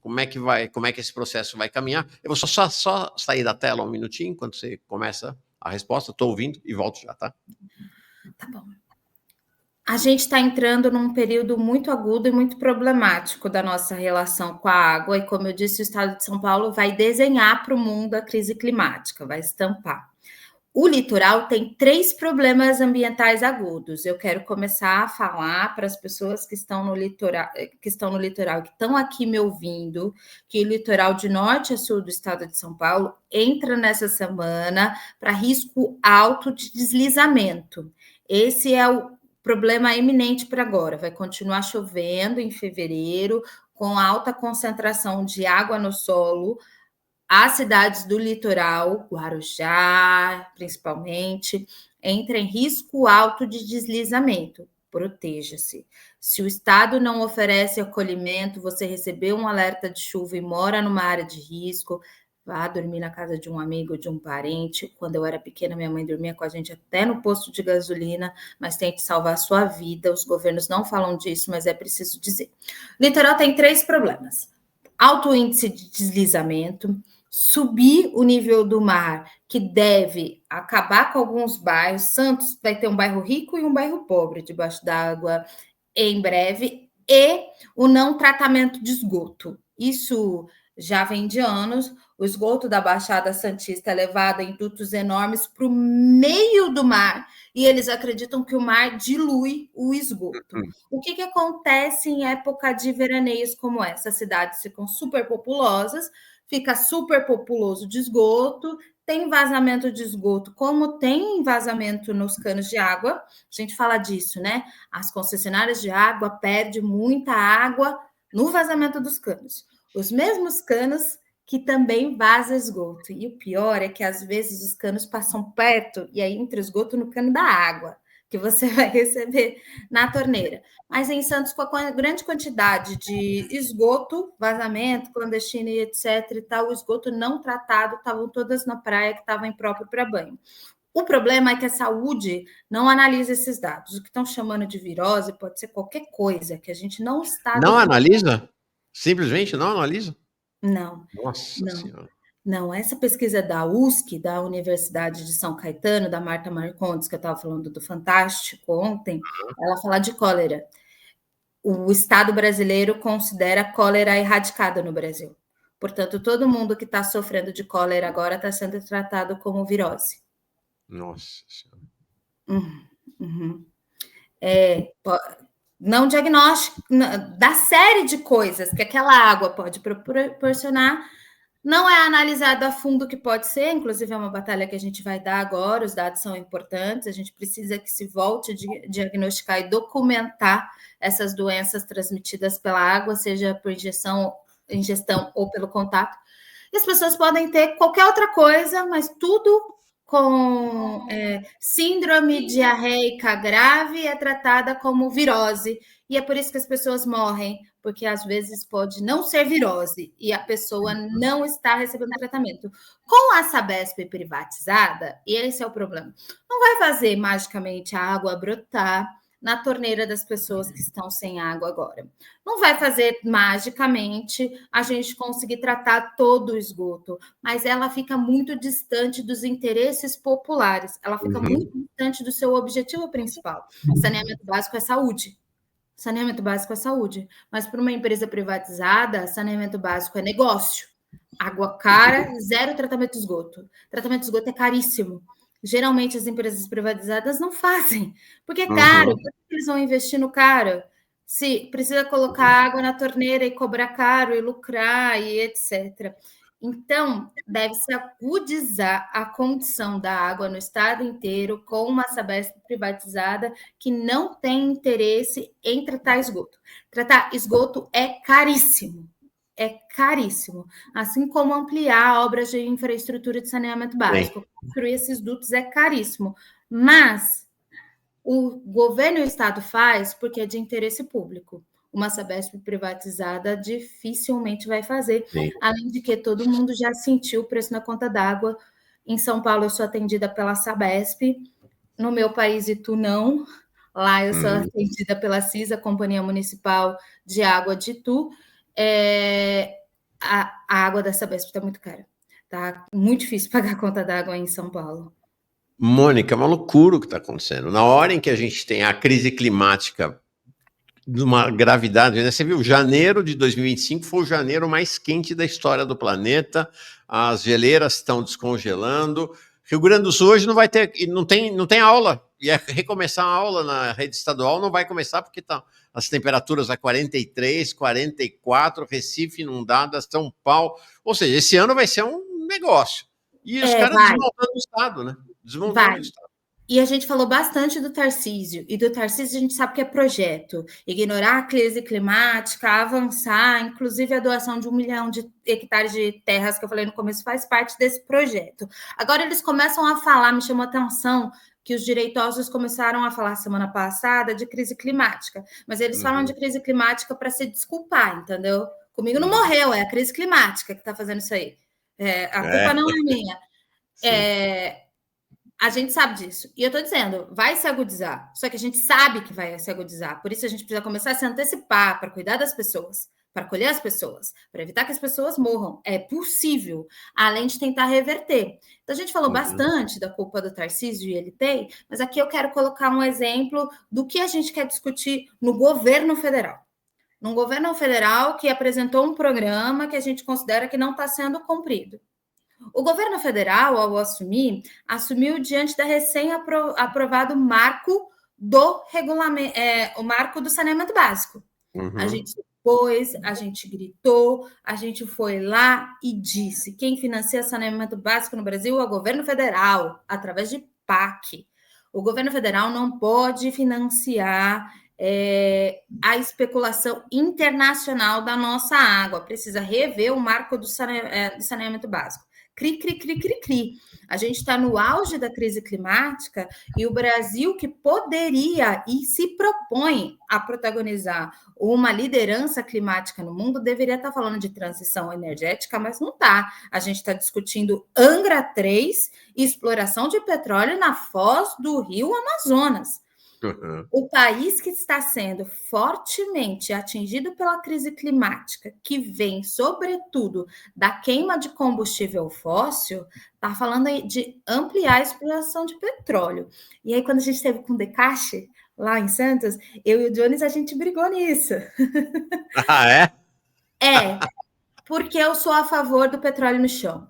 Como é que esse processo vai caminhar? Eu vou só sair da tela um minutinho, enquanto você começa a resposta. Estou ouvindo e volto já, tá? Tá bom. A gente está entrando num período muito agudo e muito problemático da nossa relação com a água, e como eu disse, o Estado de São Paulo vai desenhar para o mundo a crise climática, vai estampar. O litoral tem 3 problemas ambientais agudos. Eu quero começar a falar para as pessoas que estão no litoral, que estão aqui me ouvindo, que o litoral de norte a sul do Estado de São Paulo entra nessa semana para risco alto de deslizamento. Esse é o problema iminente para agora. Vai continuar chovendo em fevereiro, com alta concentração de água no solo. As cidades do litoral, Guarujá, principalmente, entram em risco alto de deslizamento. Proteja-se. Se o Estado não oferece acolhimento, você recebeu um alerta de chuva e mora numa área de risco, vá dormir na casa de um amigo, de um parente. Quando eu era pequena, minha mãe dormia com a gente até no posto de gasolina, mas tente salvar a sua vida. Os governos não falam disso, mas é preciso dizer. O litoral tem 3 problemas. Alto índice de deslizamento, subir o nível do mar, que deve acabar com alguns bairros. Santos vai ter um bairro rico e um bairro pobre debaixo d'água em breve, e o não tratamento de esgoto. Isso já vem de anos. O esgoto da Baixada Santista é levado em dutos enormes para o meio do mar, e eles acreditam que o mar dilui o esgoto. O que acontece em época de veraneios como essa? As cidades ficam super populosas, fica super populoso de esgoto, tem vazamento de esgoto, como tem vazamento nos canos de água, a gente fala disso, né? As concessionárias de água perdem muita água no vazamento dos canos. Os mesmos canos que também vaza esgoto. E o pior é que, às vezes, os canos passam perto e aí entra esgoto no cano da água, que você vai receber na torneira. Mas em Santos, com a grande quantidade de esgoto, vazamento, clandestino e etc. e tal, o esgoto não tratado, estavam todas na praia, que estava impróprio para banho. O problema é que a saúde não analisa esses dados. O que estão chamando de virose pode ser qualquer coisa, que a gente não está... Não analisa? Simplesmente não analisa? Não. Nossa não. Senhora. Não, essa pesquisa da USC, da Universidade de São Caetano, da Marta Marcondes, que eu estava falando do Fantástico ontem, ela fala de cólera. O Estado brasileiro considera cólera erradicada no Brasil. Portanto, todo mundo que está sofrendo de cólera agora está sendo tratado como virose. Nossa Senhora. Uhum. Não diagnóstico, da série de coisas que aquela água pode proporcionar, não é analisado a fundo o que pode ser, inclusive é uma batalha que a gente vai dar agora, os dados são importantes, a gente precisa que se volte a diagnosticar e documentar essas doenças transmitidas pela água, seja por ingestão ou pelo contato. E as pessoas podem ter qualquer outra coisa, mas tudo com síndrome diarreica grave é tratada como virose. E é por isso que as pessoas morrem, porque às vezes pode não ser virose e a pessoa não está recebendo tratamento. Com a Sabesp privatizada, e esse é o problema, não vai fazer magicamente a água brotar na torneira das pessoas que estão sem água agora. Não vai fazer magicamente a gente conseguir tratar todo o esgoto, mas ela fica muito distante dos interesses populares, ela fica muito distante do seu objetivo principal. Saneamento básico é saúde. Saneamento básico é saúde. Mas para uma empresa privatizada, saneamento básico é negócio. Água cara, zero tratamento de esgoto. Tratamento de esgoto é caríssimo. Geralmente as empresas privatizadas não fazem, porque é caro. Por que eles vão investir no caro? Se precisa colocar água na torneira e cobrar caro e lucrar e etc. Então, deve-se agudizar a condição da água no estado inteiro com uma Sabesp privatizada que não tem interesse em tratar esgoto. Tratar esgoto é caríssimo. É caríssimo. Assim como ampliar obras de infraestrutura de saneamento básico. Construir esses dutos é caríssimo. Mas o governo e o Estado faz porque é de interesse público. Uma Sabesp privatizada dificilmente vai fazer, além de que todo mundo já sentiu o preço na conta d'água. Em São Paulo, eu sou atendida pela Sabesp, no meu país, Itu, não. Lá eu sou atendida pela CISA, Companhia Municipal de Água de Itu. A água da Sabesp está muito cara. Tá muito difícil pagar a conta d'água em São Paulo. Mônica, é uma loucura o que está acontecendo. Na hora em que a gente tem a crise climática de uma gravidade, né? Você viu, janeiro de 2025 foi o janeiro mais quente da história do planeta, as geleiras estão descongelando, Rio Grande do Sul hoje não vai ter, não tem aula, e recomeçar a aula na rede estadual não vai começar porque tá, as temperaturas a 43, 44, Recife inundada, São Paulo, ou seja, esse ano vai ser um negócio. E os caras desmontando o Estado, né? Desmontando o Estado. E a gente falou bastante do Tarcísio, e do Tarcísio a gente sabe que é projeto, ignorar a crise climática, avançar, inclusive a doação de 1 milhão de hectares de terras, que eu falei no começo, faz parte desse projeto. Agora eles começam a falar, me chamou a atenção, que os direitosos começaram a falar semana passada de crise climática, mas eles falam de crise climática para se desculpar, entendeu? Comigo não morreu, é a crise climática que está fazendo isso aí. A culpa não é minha. A gente sabe disso. E eu estou dizendo, vai se agudizar. Só que a gente sabe que vai se agudizar. Por isso a gente precisa começar a se antecipar para cuidar das pessoas. para acolher as pessoas, para evitar que as pessoas morram. É possível, além de tentar reverter. Então, a gente falou bastante da culpa do Tarcísio e ele tem, mas aqui eu quero colocar um exemplo do que a gente quer discutir no governo federal. Num governo federal que apresentou um programa que a gente considera que não está sendo cumprido. O governo federal, ao assumir, assumiu diante da recém-aprovado marco do regulamento, o marco do saneamento básico. A gente pôs, a gente gritou, a gente foi lá e disse: quem financia saneamento básico no Brasil é o governo federal, através de PAC. O governo federal não pode financiar a especulação internacional da nossa água. Precisa rever o marco do saneamento básico. Cri, cri, cri, cri, cri. A gente está no auge da crise climática e o Brasil, que poderia e se propõe a protagonizar uma liderança climática no mundo, deveria estar falando de transição energética, mas não está. A gente está discutindo Angra 3 e exploração de petróleo na foz do rio Amazonas. O país que está sendo fortemente atingido pela crise climática, que vem, sobretudo, da queima de combustível fóssil, está falando aí de ampliar a exploração de petróleo. E aí, quando a gente esteve com o Decache, lá em Santos, eu e o Jones, a gente brigou nisso. Ah, é? É, porque eu sou a favor do petróleo no chão.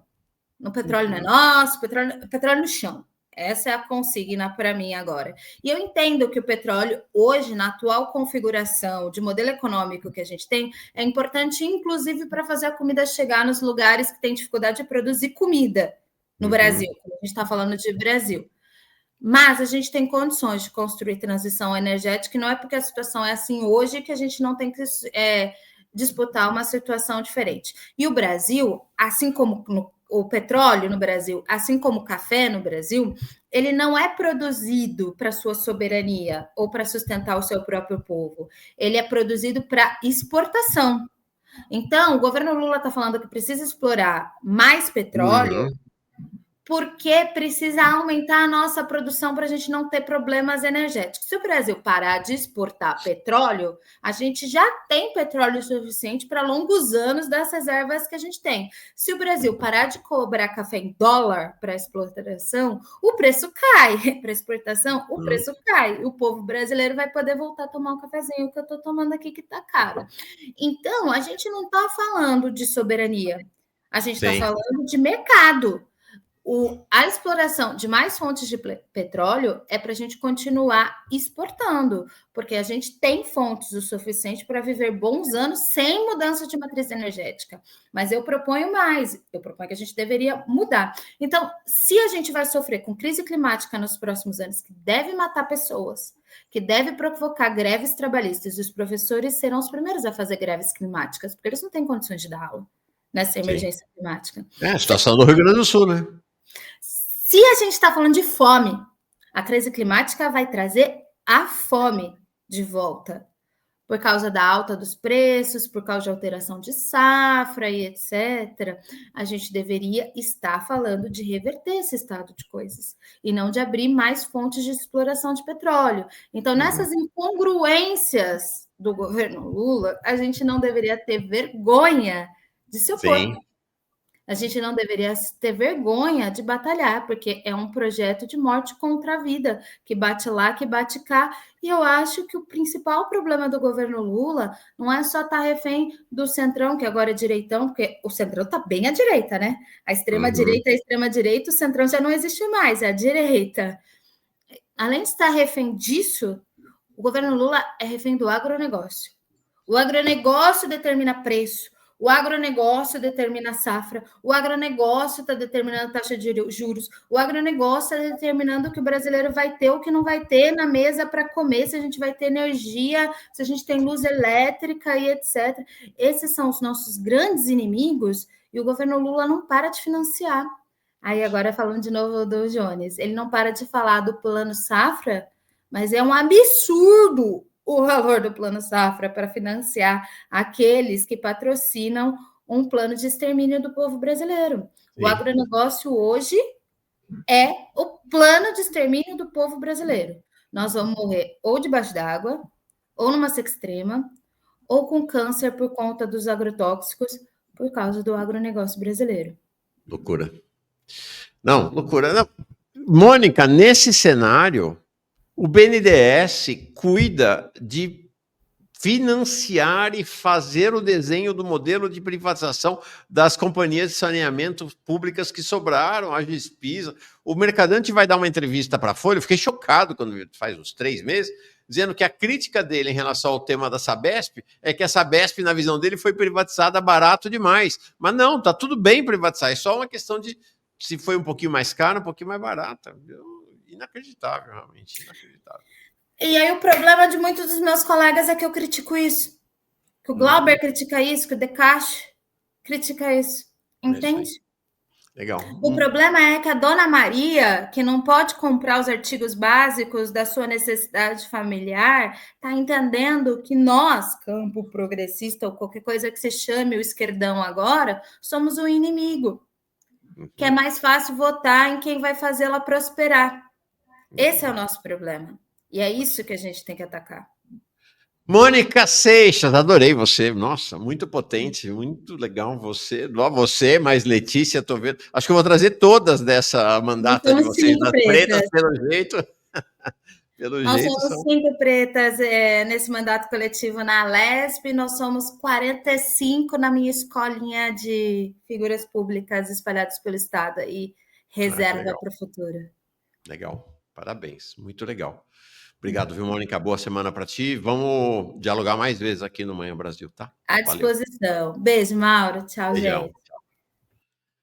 O petróleo não é nosso, petróleo no chão. Essa é a consigna para mim agora. E eu entendo que o petróleo, hoje, na atual configuração de modelo econômico que a gente tem, é importante, inclusive, para fazer a comida chegar nos lugares que têm dificuldade de produzir comida no Brasil. A gente está falando de Brasil. Mas a gente tem condições de construir transição energética, e não é porque a situação é assim hoje que a gente não tem que disputar uma situação diferente. E o Brasil, assim como o petróleo no Brasil, assim como o café no Brasil, ele não é produzido para sua soberania ou para sustentar o seu próprio povo. Ele é produzido para exportação. Então, o governo Lula está falando que precisa explorar mais petróleo, porque precisa aumentar a nossa produção para a gente não ter problemas energéticos. Se o Brasil parar de exportar petróleo, a gente já tem petróleo suficiente para longos anos das reservas que a gente tem. Se o Brasil parar de cobrar café em dólar para exportação, o preço cai. Para exportação, o preço cai. O povo brasileiro vai poder voltar a tomar um cafezinho que eu estou tomando aqui, que está caro. Então, a gente não está falando de soberania. A gente está falando de mercado. A exploração de mais fontes de petróleo é para a gente continuar exportando, porque a gente tem fontes o suficiente para viver bons anos sem mudança de matriz energética. Mas eu proponho mais, eu proponho que a gente deveria mudar. Então, se a gente vai sofrer com crise climática nos próximos anos, que deve matar pessoas, que deve provocar greves trabalhistas, e os professores serão os primeiros a fazer greves climáticas, porque eles não têm condições de dar aula nessa emergência climática. É a situação do Rio Grande do Sul, né? Se a gente está falando de fome, a crise climática vai trazer a fome de volta, por causa da alta dos preços, por causa de alteração de safra e etc. A gente deveria estar falando de reverter esse estado de coisas e não de abrir mais fontes de exploração de petróleo. Então, nessas incongruências do governo Lula, a gente não deveria ter vergonha de se opor. Sim. A gente não deveria ter vergonha de batalhar, porque é um projeto de morte contra a vida, que bate lá, que bate cá. E eu acho que o principal problema do governo Lula não é só estar refém do Centrão, que agora é direitão, porque o Centrão está bem à direita, né? A extrema-direita é a extrema-direita, o Centrão já não existe mais, é a direita. Além de estar refém disso, o governo Lula é refém do agronegócio. O agronegócio determina preço. O agronegócio determina a safra, o agronegócio está determinando a taxa de juros, o agronegócio está determinando o que o brasileiro vai ter, o que não vai ter na mesa para comer, se a gente vai ter energia, se a gente tem luz elétrica e etc. Esses são os nossos grandes inimigos e o governo Lula não para de financiar. Aí agora falando de novo do Jones, ele não para de falar do plano safra, mas é um absurdo o valor do plano safra para financiar aqueles que patrocinam um plano de extermínio do povo brasileiro. Sim. O agronegócio hoje é o plano de extermínio do povo brasileiro. Nós vamos morrer ou debaixo d'água, ou numa seca extrema, ou com câncer por conta dos agrotóxicos, por causa do agronegócio brasileiro. Loucura. Não, loucura. Não. Mônica, nesse cenário, o BNDES cuida de financiar e fazer o desenho do modelo de privatização das companhias de saneamento públicas que sobraram, a Gespisa. O Mercadante vai dar uma entrevista para a Folha, eu fiquei chocado quando faz uns 3 meses, dizendo que a crítica dele em relação ao tema da Sabesp é que a Sabesp, na visão dele, foi privatizada barato demais. Mas não, tá tudo bem privatizar, é só uma questão de se foi um pouquinho mais caro, um pouquinho mais barata. Inacreditável, realmente, inacreditável. E aí o problema de muitos dos meus colegas é que eu critico isso. Que o Glauber critica isso, que o Decache critica isso. Entende? Isso. Legal. O problema é que a dona Maria, que não pode comprar os artigos básicos da sua necessidade familiar, está entendendo que nós, campo progressista ou qualquer coisa que se chame o esquerdão agora, somos o inimigo. Que é mais fácil votar em quem vai fazê-la prosperar. Esse é o nosso problema. E é isso que a gente tem que atacar. Mônica Seixas, adorei você. Nossa, muito potente, muito legal você. Você, mais Letícia, tô vendo. Acho que eu vou trazer todas dessa mandata de vocês, das pretas, pelo jeito. Nós somos 5 pretas nesse mandato coletivo na Alesp, nós somos 45 na minha escolinha de figuras públicas espalhadas pelo estado e reserva para o futuro. Legal, parabéns, muito legal. Obrigado, viu, Mônica? Boa semana para ti. Vamos dialogar mais vezes aqui no Manhã Brasil, tá? À disposição. Beijo, Mauro. Tchau, Beijão. gente.